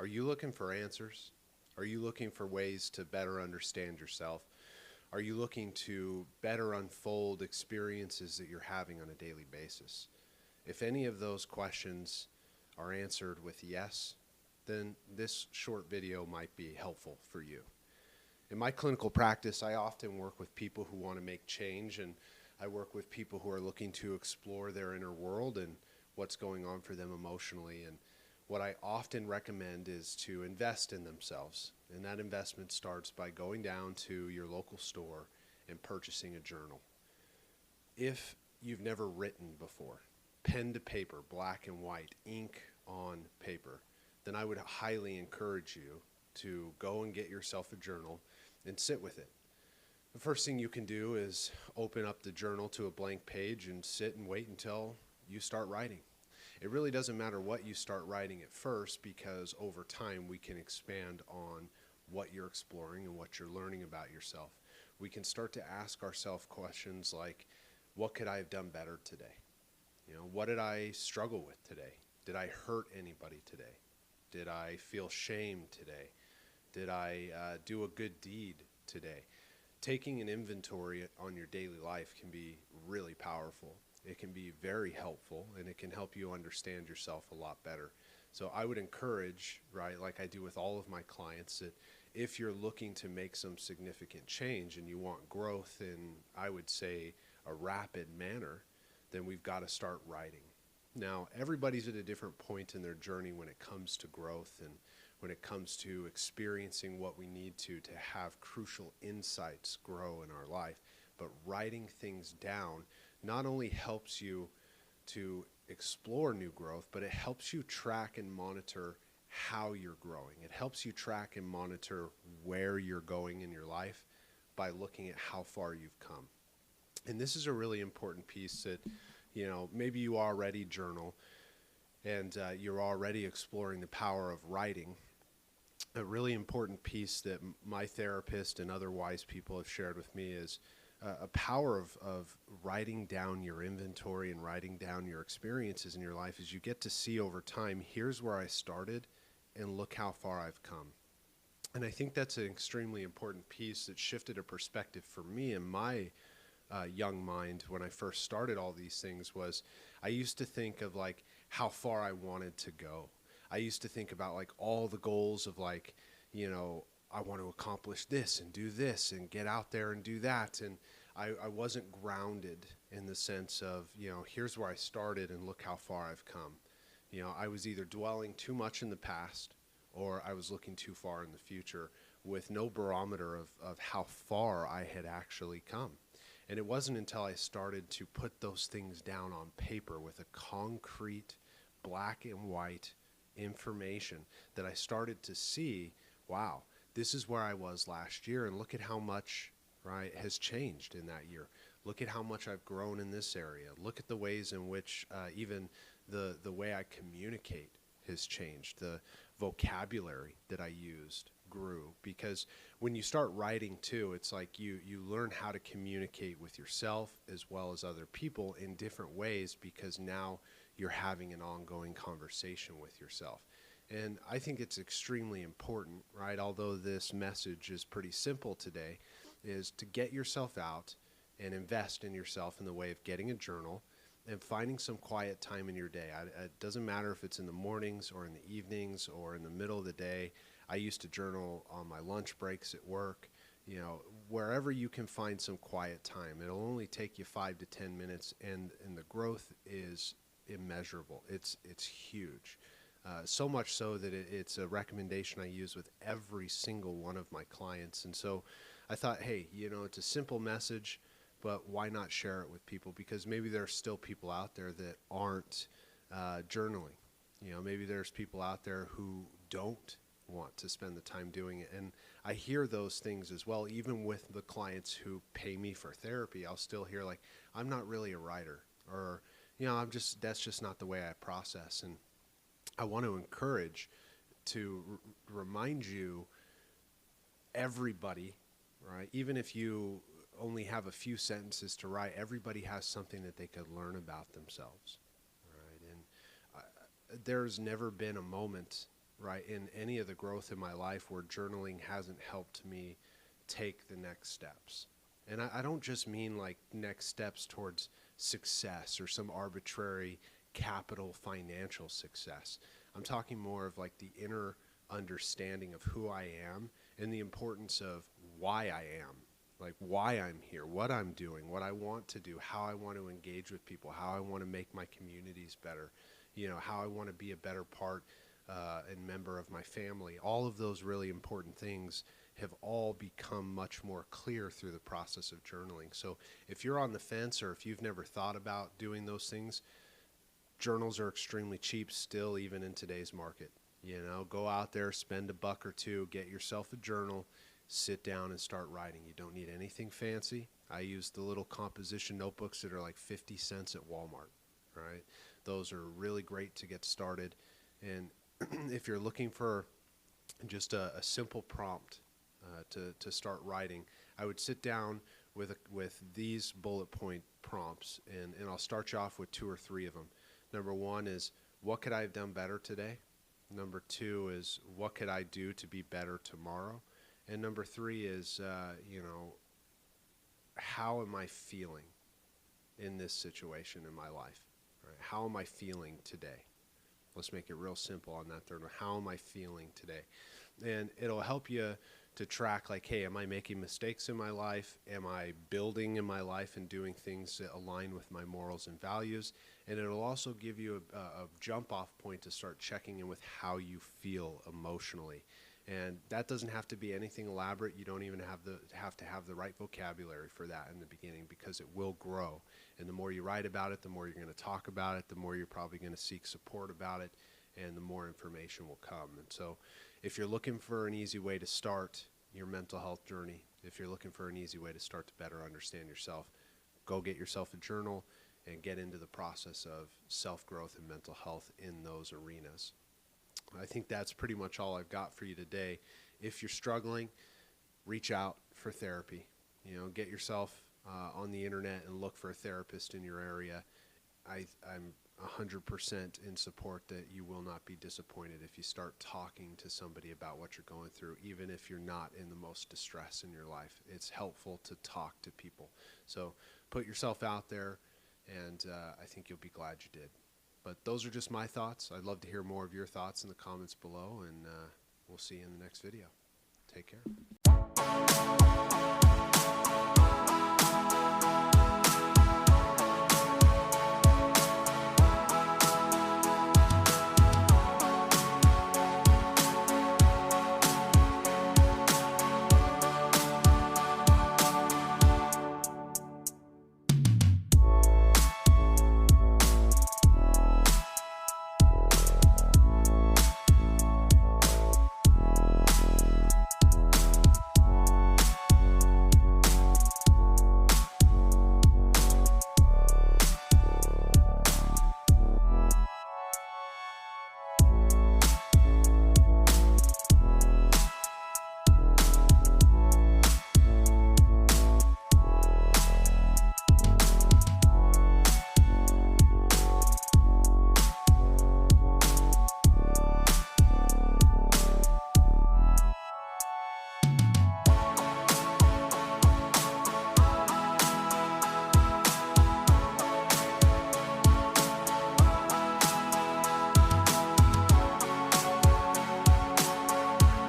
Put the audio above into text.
Are you looking for answers? Are you looking for ways to better understand yourself? Are you looking to better unfold experiences that you're having on a daily basis? If any of those questions are answered with yes, then this short video might be helpful for you. In my clinical practice, I often work with people who want to make change, and I work with people who are looking to explore their inner world and what's going on for them emotionally. And what I often recommend is to invest in themselves. And that investment starts by going down to your local store and purchasing a journal. If you've never written before, pen to paper, black and white, ink on paper, then I would highly encourage you to go and get yourself a journal and sit with it. The first thing you can do is open up the journal to a blank page and sit and wait until you start writing. It really doesn't matter what you start writing at first, because over time we can expand on what you're exploring and what you're learning about yourself. We can start to ask ourselves questions like, what could I have done better today? What did I struggle with today? Did I hurt anybody today? Did I feel shame today? Did I do a good deed today? Taking an inventory on your daily life can be really powerful. It can be very helpful, and it can help you understand yourself a lot better. So I would encourage, right, like I do with all of my clients, that if you're looking to make some significant change and you want growth in, I would say, a rapid manner, then we've got to start writing. Now, everybody's at a different point in their journey when it comes to growth and when it comes to experiencing what we need to have crucial insights grow in our life. But writing things down not only helps you to explore new growth, but it helps you track and monitor how you're growing. It helps you track and monitor where you're going in your life by looking at how far you've come. And this is a really important piece that, maybe you already journal and you're already exploring the power of writing. A really important piece that my therapist and other wise people have shared with me is a power of writing down your inventory and writing down your experiences in your life. As you get to see over time, here's where I started and look how far I've come. And I think that's an extremely important piece that shifted a perspective for me in my young mind when I first started all these things. Was I used to think of like how far I wanted to go. I used to think about like all the goals of like, I want to accomplish this and do this and get out there and do that. And I wasn't grounded in the sense of, here's where I started and look how far I've come. I was either dwelling too much in the past or I was looking too far in the future with no barometer of how far I had actually come. And it wasn't until I started to put those things down on paper with a concrete black and white information that I started to see, wow, this is where I was last year, and look at how much, right, has changed in that year. Look at how much I've grown in this area. Look at the ways in which even the way I communicate has changed. The vocabulary that I used grew, because when you start writing too, it's like you learn how to communicate with yourself as well as other people in different ways, because now you're having an ongoing conversation with yourself. And I think it's extremely important, right, although this message is pretty simple today, is to get yourself out and invest in yourself in the way of getting a journal and finding some quiet time in your day. It doesn't matter if it's in the mornings or in the evenings or in the middle of the day. I used to journal on my lunch breaks at work. Wherever you can find some quiet time. It'll only take you 5 to 10 minutes, and the growth is immeasurable. It's huge. So much so that it's a recommendation I use with every single one of my clients. And so I thought, hey, it's a simple message, but why not share it with people? Because maybe there are still people out there that aren't journaling. Maybe there's people out there who don't want to spend the time doing it. And I hear those things as well. Even with the clients who pay me for therapy, I'll still hear like, I'm not really a writer, or, that's just not the way I process. And I want to encourage to remind you, everybody, right? Even if you only have a few sentences to write, everybody has something that they could learn about themselves, right? And there's never been a moment, right, in any of the growth in my life where journaling hasn't helped me take the next steps. And I don't just mean like next steps towards success or some arbitrary capital financial success. I'm talking more of like the inner understanding of who I am and the importance of why I am, like why I'm here, what I'm doing, what I want to do, how I want to engage with people, how I want to make my communities better, how I want to be a better part and member of my family. All of those really important things have all become much more clear through the process of journaling. So if you're on the fence or if you've never thought about doing those things, journals are extremely cheap still, even in today's market. Go out there, spend $1 or $2, get yourself a journal, sit down and start writing. You don't need anything fancy. I use the little composition notebooks that are like 50 cents at Walmart, right? Those are really great to get started. And if you're looking for just a simple prompt to start writing, I would sit down with these bullet point prompts, and I'll start you off with 2 or 3 of them. Number 1 is, what could I have done better today? Number 2 is, what could I do to be better tomorrow? And number 3 is, how am I feeling in this situation in my life? Right? How am I feeling today? Let's make it real simple on that third one. How am I feeling today? And it'll help you to track, like, hey, am I making mistakes in my life? Am I building in my life and doing things that align with my morals and values? And it'll also give you a jump-off point to start checking in with how you feel emotionally. And that doesn't have to be anything elaborate. You don't even have to have the right vocabulary for that in the beginning, because it will grow. And the more you write about it, the more you're going to talk about it, the more you're probably going to seek support about it, and the more information will come. And so if you're looking for an easy way to start your mental health journey, if you're looking for an easy way to start to better understand yourself, go get yourself a journal and get into the process of self-growth and mental health in those arenas. I think that's pretty much all I've got for you today. If you're struggling, reach out for therapy. Get yourself on the internet and look for a therapist in your area. I'm 100% in support that you will not be disappointed if you start talking to somebody about what you're going through, even if you're not in the most distress in your life. It's helpful to talk to people. So put yourself out there, and I think you'll be glad you did. But those are just my thoughts. I'd love to hear more of your thoughts in the comments below, and we'll see you in the next video. Take care.